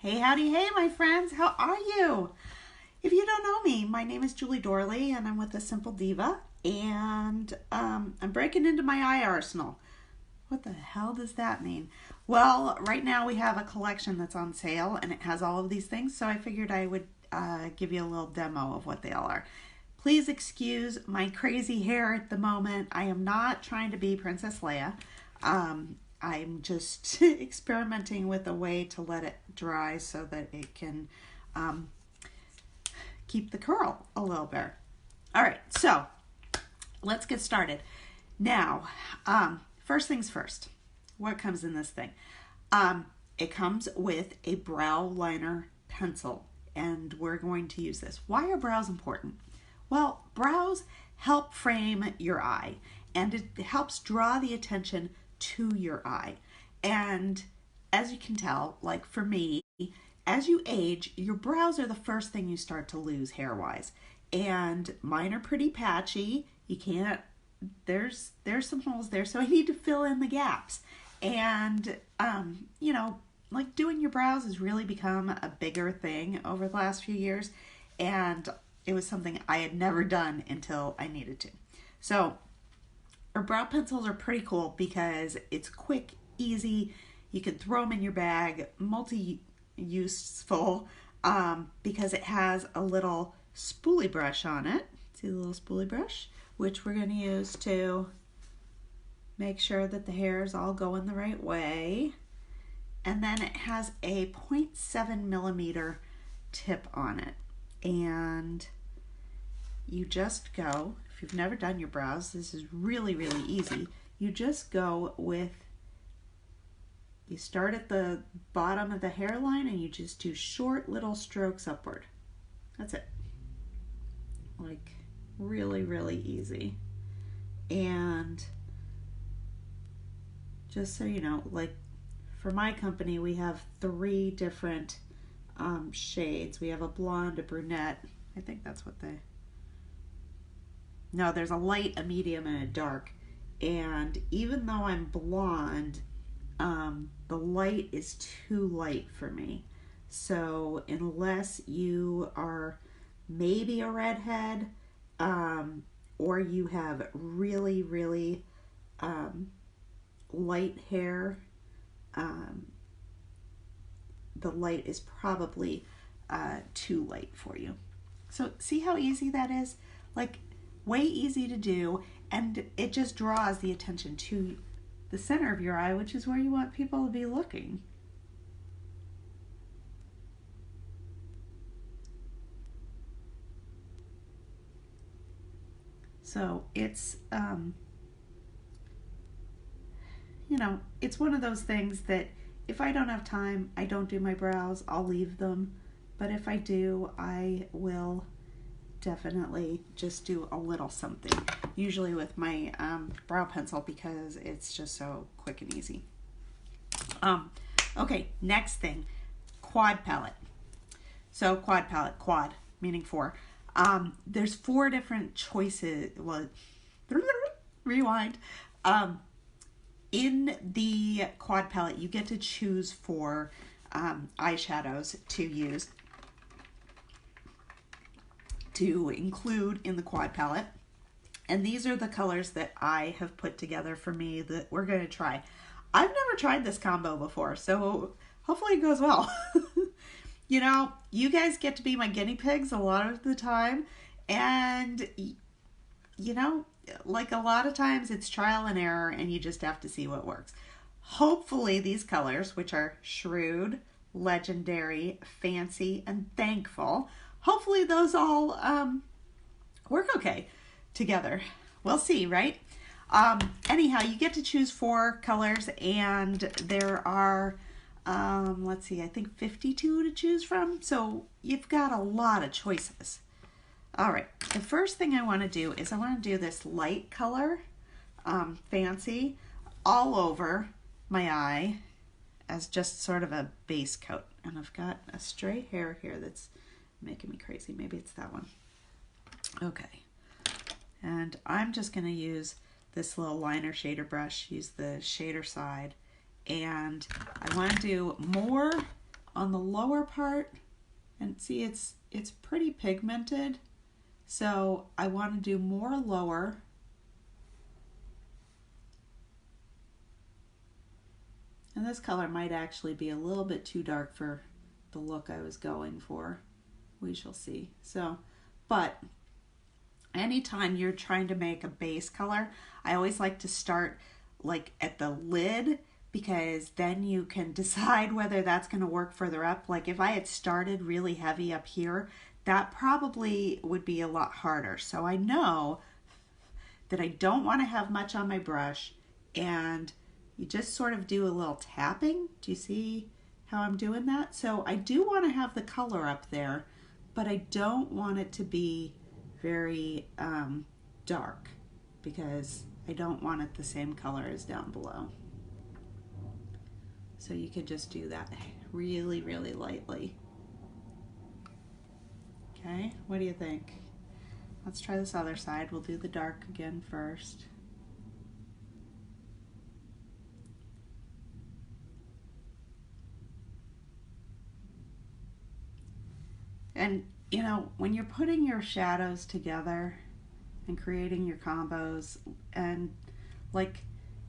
Hey, howdy, hey, my friends. How are you? If you don't know me, my name is Julie Dorley, and I'm with ASimpleDiva, and I'm breaking into my eye arsenal. What the hell does that mean? Well, right now we have a collection that's on sale, and it has all of these things, so I figured I would give you a little demo of what they all are. Please excuse my crazy hair at the moment. I am not trying to be Princess Leia. I'm just experimenting with a way to let it dry so that it can keep the curl a little better. All right, so let's get started. Now, first things first, what comes in this thing? It comes with a brow liner pencil, and we're going to use this. Why are brows important? Well, brows help frame your eye, and it helps draw the attention to your eye. And as you can tell, like for me, as you age, your brows are the first thing you start to lose hair-wise. And mine are pretty patchy. You can't, there's some holes there, so I need to fill in the gaps. And, like doing your brows has really become a bigger thing over the last few years. And it was something I had never done until I needed to. So our brow pencils are pretty cool because it's quick, easy. You can throw them in your bag, multi-useful, because it has a little spoolie brush on it. See the little spoolie brush? Which we're going to use to make sure that the hairs all go in the right way. And then it has a 0.7 millimeter tip on it. And you just go, if you've never done your brows, this is really, really easy. You just go with, you start at the bottom of the hairline and you just do short little strokes upward. That's it. Like really, really easy. And just so you know, like for my company, we have 3 different shades. We have a blonde, a brunette. I think that's what they... No, there's a light, a medium, and a dark. And even though I'm blonde, the light is too light for me. So unless you are maybe a redhead, or you have really, really light hair, the light is probably too light for you. So see how easy that is? Like, way easy to do, and it just draws the attention to the center of your eye, which is where you want people to be looking. So it's, it's one of those things that if I don't have time, I don't do my brows, I'll leave them. But if I do, I will definitely just do a little something, usually with my brow pencil because it's just so quick and easy. Okay, next thing, quad palette. So quad palette, quad meaning 4. There's 4 different choices. Well, rewind. In the quad palette, you get to choose 4 eyeshadows to use, to include in the quad palette. And these are the colors that I have put together for me that we're going to try. I've never tried this combo before, so hopefully it goes well. You guys get to be my guinea pigs a lot of the time. And, like a lot of times it's trial and error and you just have to see what works. Hopefully these colors, which are Shrewd, Legendary, Fancy, and Thankful, hopefully those all work okay together. We'll see, right? Anyhow, you get to choose 4 colors, and there are, let's see, I think 52 to choose from. So you've got a lot of choices. All right, the first thing I want to do is I want to do this light color, Fancy, all over my eye as just sort of a base coat. And I've got a stray hair here that's making me crazy. Maybe it's that one. Okay. And I'm just going to use this little liner shader brush, use the shader side, and I want to do more on the lower part, and see it's pretty pigmented, so I want to do more lower. And this color might actually be a little bit too dark for the look I was going for. We shall see. So, but anytime you're trying to make a base color, I always like to start like at the lid, because then you can decide whether that's going to work further up. Like if I had started really heavy up here, that probably would be a lot harder. So I know that I don't want to have much on my brush, and you just sort of do a little tapping. Do you see how I'm doing that? So I do want to have the color up there, but I don't want it to be very dark, because I don't want it the same color as down below. So you could just do that really, really lightly. Okay, what do you think? Let's try this other side. We'll do the dark again first. And you know, when you're putting your shadows together and creating your combos, and like,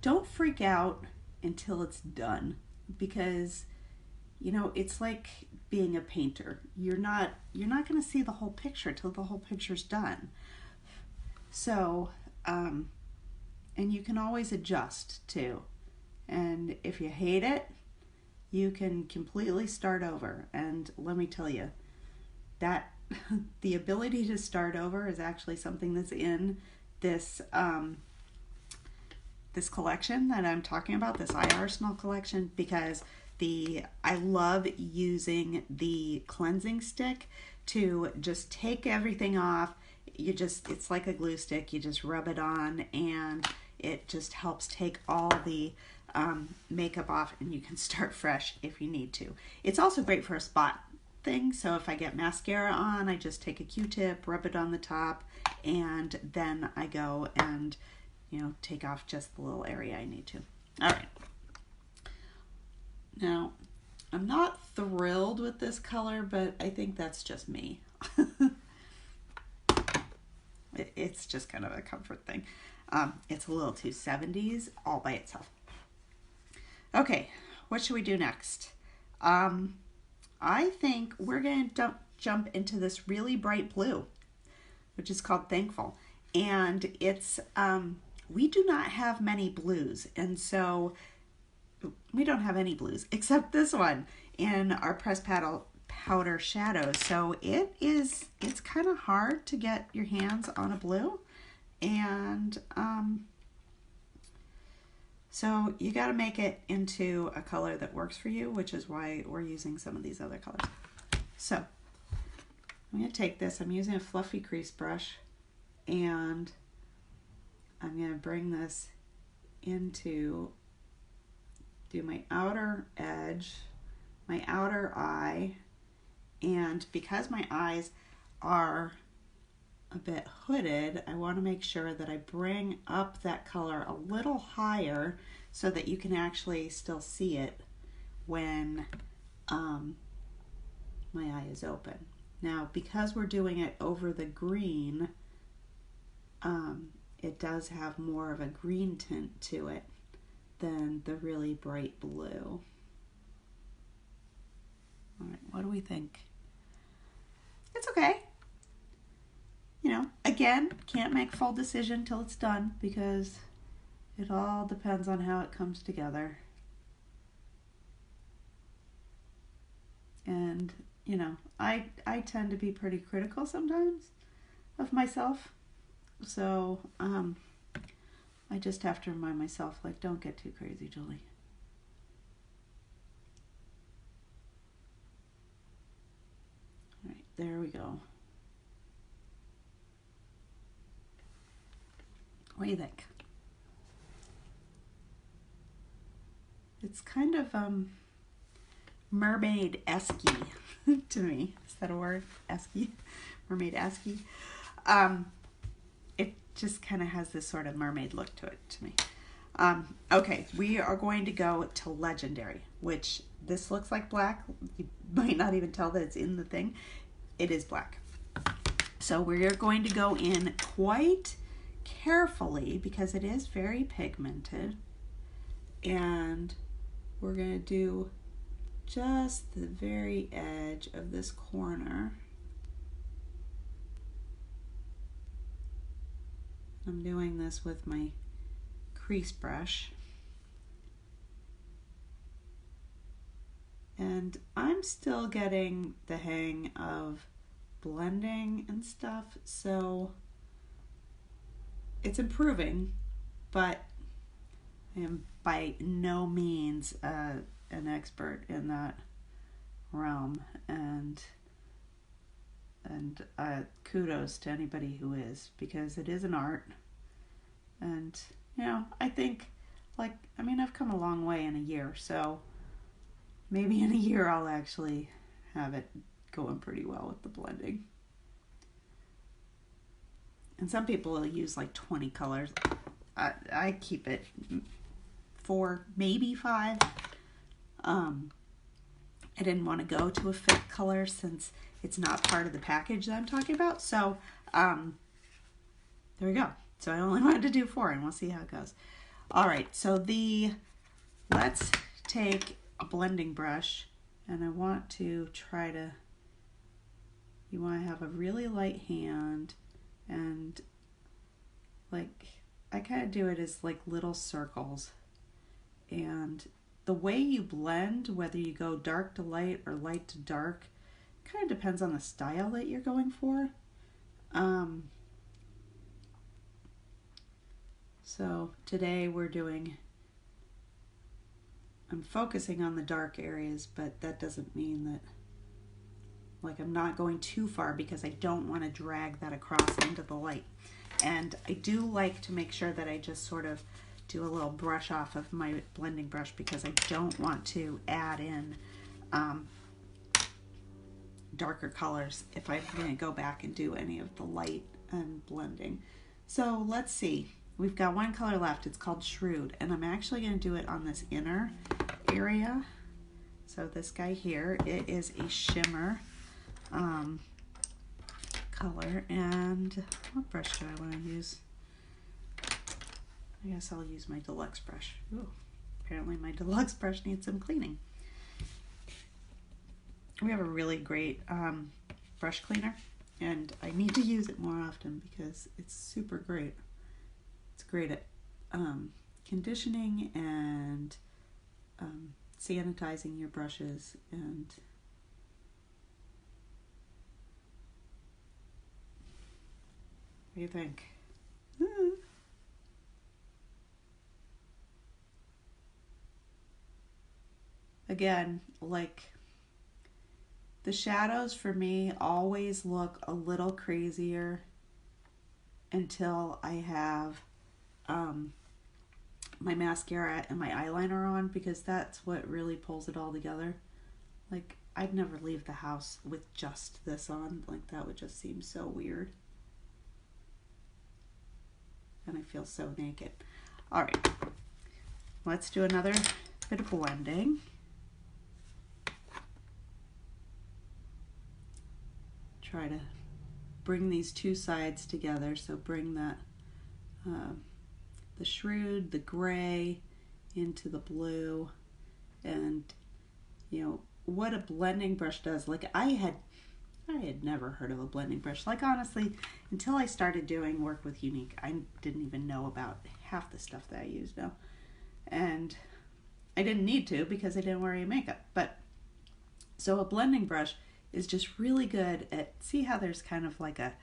don't freak out until it's done, because you know, it's like being a painter. You're not going to see the whole picture till the whole picture's done. So and you can always adjust too, and if you hate it, you can completely start over. And let me tell you that the ability to start over is actually something that's in this this collection that I'm talking about, this iArsenal collection, because I love using the cleansing stick to just take everything off. It's like a glue stick. You just rub it on, and it just helps take all the makeup off, and you can start fresh if you need to. It's also great for a spot thing. So if I get mascara on, I just take a Q-tip, rub it on the top, and then I go and, you know, take off just the little area I need to. All right. Now, I'm not thrilled with this color, but I think that's just me. It's just kind of a comfort thing. It's a little too 70s all by itself. Okay, what should we do next? I think we're going to jump into this really bright blue, which is called Thankful. And it's, we do not have many blues, and so we don't have any blues except this one in our pressed powder shadows. So it's kind of hard to get your hands on a blue, and so you got to make it into a color that works for you, which is why we're using some of these other colors. So I'm going to take this, I'm using a fluffy crease brush, and I'm going to bring this into, do my outer edge, my outer eye, and because my eyes are a bit hooded, I want to make sure that I bring up that color a little higher so that you can actually still see it when my eye is open. Now, because we're doing it over the green, it does have more of a green tint to it than the really bright blue. All right, what do we think? It's okay. You know, again, can't make full decision till it's done, because it all depends on how it comes together. And, you know, I tend to be pretty critical sometimes of myself. So, I just have to remind myself, like, don't get too crazy, Julie. All right, there we go. What do you think? It's kind of mermaid-esque to me. Is that a word? Esque? Mermaid-esque. It just kind of has this sort of mermaid look to it to me. Okay, we are going to go to Legendary, which this looks like black. You might not even tell that it's in the thing. It is black. So we're going to go in quite carefully because it is very pigmented. And we're going to do just the very edge of this corner. I'm doing this with my crease brush. And I'm still getting the hang of blending and stuff, so it's improving, but I am by no means an expert in that realm, and kudos to anybody who is, because it is an art. And you know, I think, like, I mean, I've come a long way in a year, so maybe in a year I'll actually have it going pretty well with the blending. And some people will use like 20 colors. I keep it 4, maybe 5. I didn't want to go to a fake color since it's not part of the package that I'm talking about. So there we go. So I only wanted to do 4, and we'll see how it goes. All right, so let's take a blending brush, and I want to try to, you want to have a really light hand, and like, I kind of do it as like little circles. And the way you blend, whether you go dark to light or light to dark, kind of depends on the style that you're going for. So today I'm focusing on the dark areas, but that doesn't mean that, like, I'm not going too far because I don't want to drag that across into the light. And I do like to make sure that I just sort of do a little brush off of my blending brush because I don't want to add in darker colors if I'm going to go back and do any of the light and blending. So let's see. We've got one color left. It's called Shrewd, and I'm actually going to do it on this inner area. So this guy here, it is a shimmer color. And what brush do I want to use? I guess I'll use my deluxe brush. Ooh, apparently my deluxe brush needs some cleaning. We have a really great brush cleaner, and I need to use it more often because it's super great. It's great at conditioning and sanitizing your brushes. And what do you think? Again, like, the shadows for me always look a little crazier until I have my mascara and my eyeliner on, because that's what really pulls it all together. Like, I'd never leave the house with just this on. Like, that would just seem so weird. And I feel so naked. All right, let's do another bit of blending. Try to bring these two sides together. So bring that the Shrewd, the gray into the blue. And you know what a blending brush does. Like, I had never heard of a blending brush. Like, honestly, until I started doing work with Unique, I didn't even know about half the stuff that I use now. And I didn't need to because I didn't wear any makeup. But so a blending brush is just really good at, see how there's kind of like a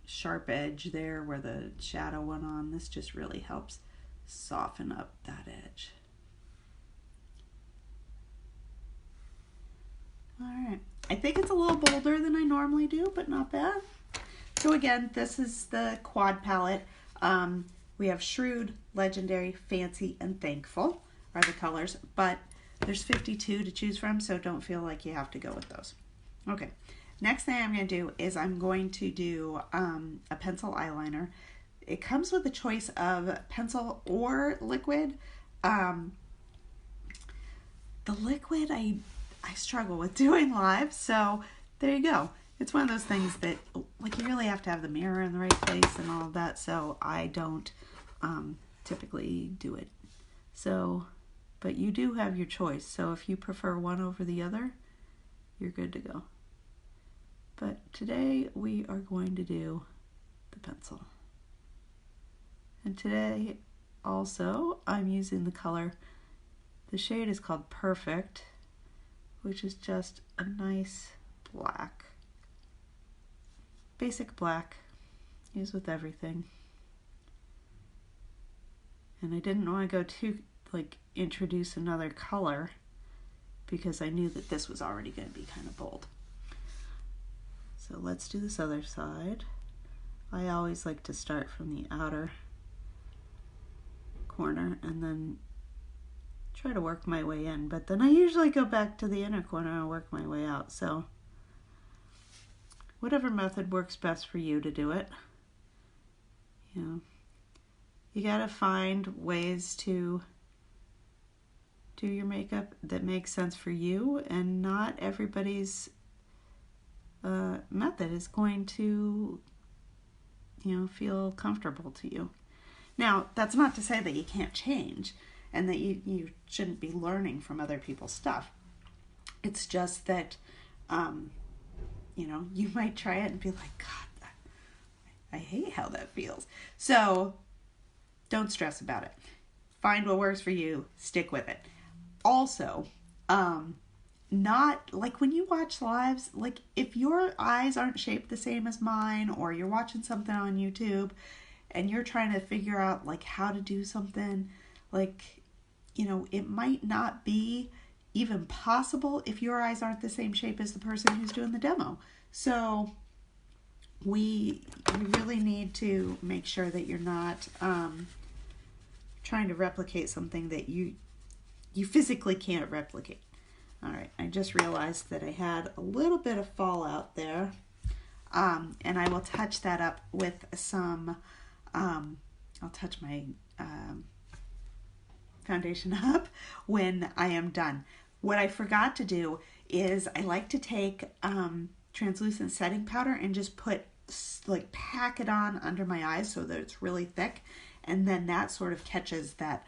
sharp edge there where the shadow went on. This just really helps soften up that edge. All right, I think it's a little bolder than I normally do, but not bad. So again, this is the quad palette. We have Shrewd, Legendary, Fancy, and Thankful are the colors, but there's 52 to choose from, so don't feel like you have to go with those. Okay, next thing I'm going to do is I'm going to do a pencil eyeliner. It comes with a choice of pencil or liquid. the liquid I struggle with doing live, so there you go. It's one of those things that, like, you really have to have the mirror in the right place and all of that, so I don't typically do it. So, but you do have your choice, so if you prefer one over the other, you're good to go. But today we are going to do the pencil. And today also I'm using the color, the shade is called Perfect, which is just a nice black. Basic black, used with everything. And I didn't want to go too, introduce another color because I knew that this was already going to be kind of bold. So let's do this other side. I always like to start from the outer corner and then try to work my way in, but then I usually go back to the inner corner and work my way out. So whatever method works best for you to do it. You gotta find ways to do your makeup that makes sense for you, and not everybody's method is going to feel comfortable to you. Now, that's not to say that you can't change and that you shouldn't be learning from other people's stuff. It's just that you might try it and be like, God, I hate how that feels. So don't stress about it. Find what works for you, stick with it. Also, not like when you watch lives, like if your eyes aren't shaped the same as mine, or you're watching something on YouTube and you're trying to figure out like how to do something, it might not be even possible if your eyes aren't the same shape as the person who's doing the demo. So we really need to make sure that you're not trying to replicate something that you physically can't replicate. All right, I just realized that I had a little bit of fallout there, and I will touch that up with some, I'll touch my foundation up when I am done. What I forgot to do is I like to take translucent setting powder and just pack it on under my eyes so that it's really thick, and then that sort of catches that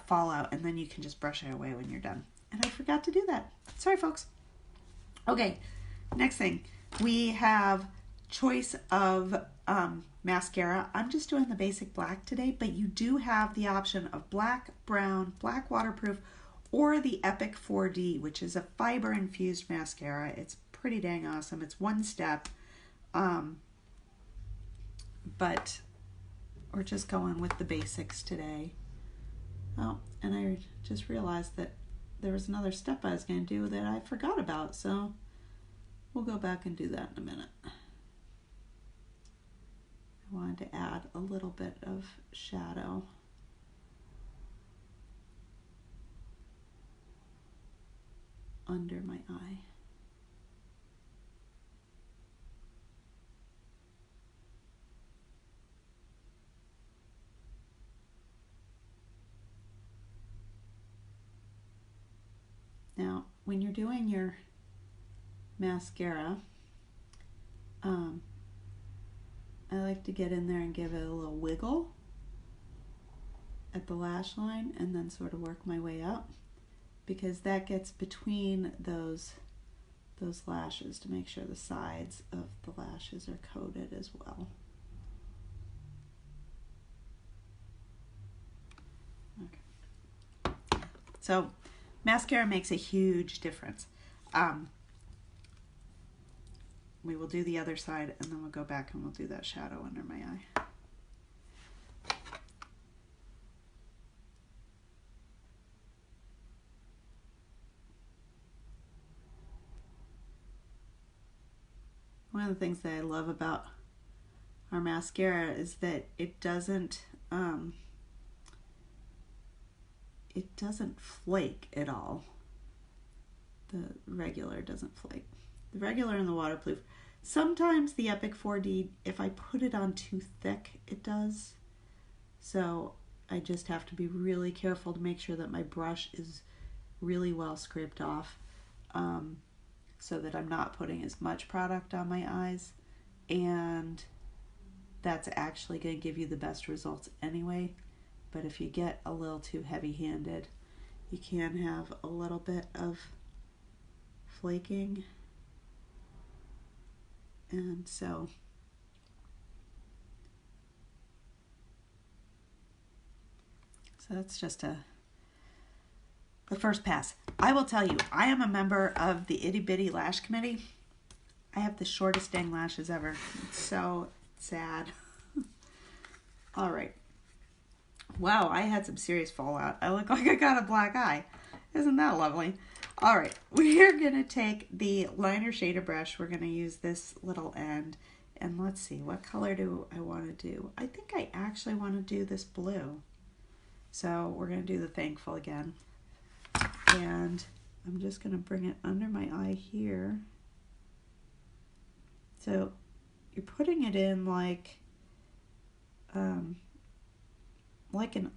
fallout, and then you can just brush it away when you're done. And I forgot to do that. Sorry, folks. Okay, next thing. We have choice of mascara. I'm just doing the basic black today, but you do have the option of black, brown, black waterproof, or the Epic 4D, which is a fiber-infused mascara. It's pretty dang awesome. It's one step, but we're just going with the basics today. Oh, and I just realized that there was another step I was going to do that I forgot about, so we'll go back and do that in a minute. I wanted to add a little bit of shadow. Under my eye. Now, when you're doing your mascara, I like to get in there and give it a little wiggle at the lash line and then sort of work my way up, because that gets between those lashes to make sure the sides of the lashes are coated as well. Okay. So mascara makes a huge difference. We will do the other side and then we'll go back and we'll do that shadow under my eye. One of the things that I love about our mascara is that it doesn't flake at all. The regular doesn't flake. The regular and the waterproof. Sometimes the Epic 4D, if I put it on too thick, it does. So I just have to be really careful to make sure that my brush is really well scraped off, so that I'm not putting as much product on my eyes, and that's actually going to give you the best results anyway. But if you get a little too heavy-handed, you can have a little bit of flaking, and so that's just the first pass. I will tell you, I am a member of the Itty Bitty Lash Committee. I have the shortest dang lashes ever. It's so sad. All right. Wow, I had some serious fallout. I look like I got a black eye. Isn't that lovely? All right, we're going to take the liner shader brush. We're going to use this little end. And let's see, what color do I want to do? I think I actually want to do this blue. So we're going to do the Thankful again. And I'm just going to bring it under my eye here. So you're putting it in like an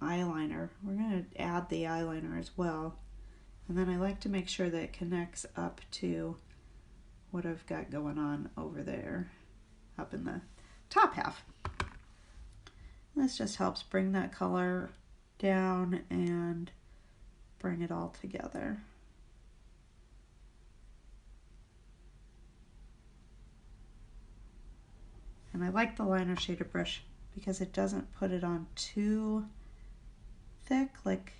eyeliner. We're going to add the eyeliner as well. And then I like to make sure that it connects up to what I've got going on over there, up in the top half. This just helps bring that color down and bring it all together. And I like the liner shader brush because it doesn't put it on too thick. Like,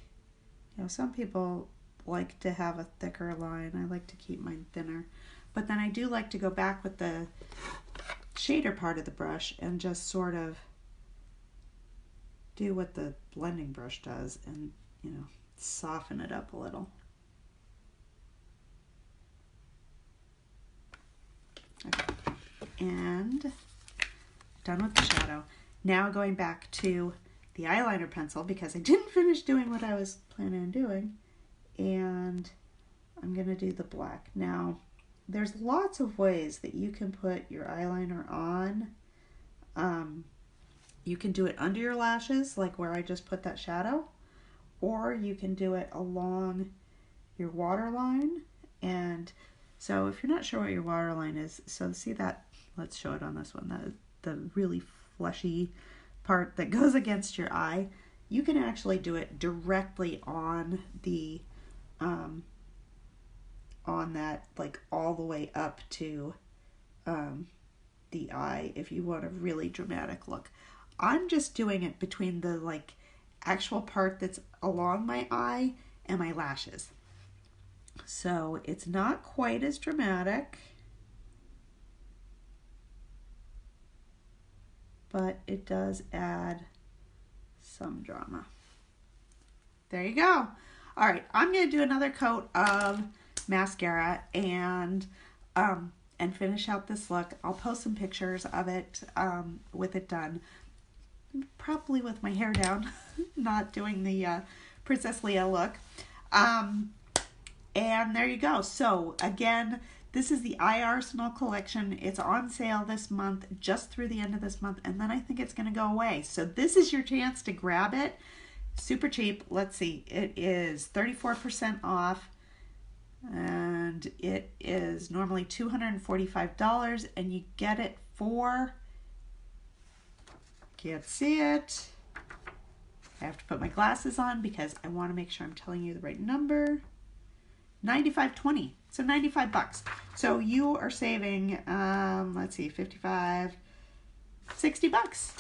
you know, some people like to have a thicker line. I like to keep mine thinner. But then I do like to go back with the shader part of the brush and just sort of do what the blending brush does and, you know, soften it up a little. Okay. And done with the shadow. Now going back to the eyeliner pencil because I didn't finish doing what I was planning on doing. And I'm going to do the black. Now, there's lots of ways that you can put your eyeliner on. You can do it under your lashes, like where I just put that shadow, or you can do it along your waterline. And so if you're not sure what your waterline is, so see that, let's show it on this one, the really fleshy part that goes against your eye, you can actually do it directly on the on that, like all the way up to the eye if you want a really dramatic look. I'm just doing it between the like actual part that's along my eye and my lashes. So it's not quite as dramatic, but it does add some drama. There you go. All right, I'm going to do another coat of mascara and finish out this look. I'll post some pictures of it with it done. Probably with my hair down, not doing the Princess Leia look. And there you go. So again, this is the Eye Arsenal collection. It's on sale this month, just through the end of this month, and then I think it's going to go away. So this is your chance to grab it. Super cheap. Let's see. It is 34% off, and it is normally $245, and you get it for, can't see it. I have to put my glasses on because I want to make sure I'm telling you the right number. $95.20. So $95. So you are saving, let's see, 55, 60 bucks.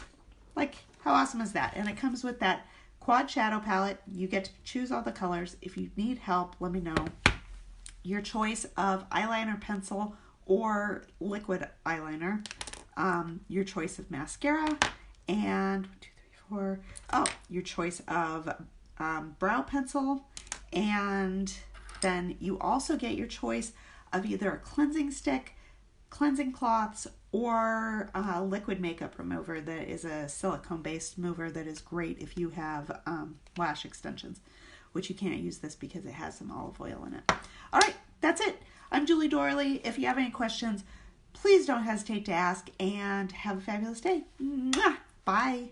Like, how awesome is that? And it comes with that quad shadow palette. You get to choose all the colors. If you need help, let me know. Your choice of eyeliner pencil or liquid eyeliner. Your choice of mascara. And 1, 2, 3, 4. Oh, your choice of brow pencil. And then you also get your choice of either a cleansing stick, cleansing cloths, or a liquid makeup remover that is a silicone-based remover that is great if you have lash extensions, which you can't use this because it has some olive oil in it. All right, that's it. I'm Julie Dorley. If you have any questions, please don't hesitate to ask, and have a fabulous day. Mwah! Bye.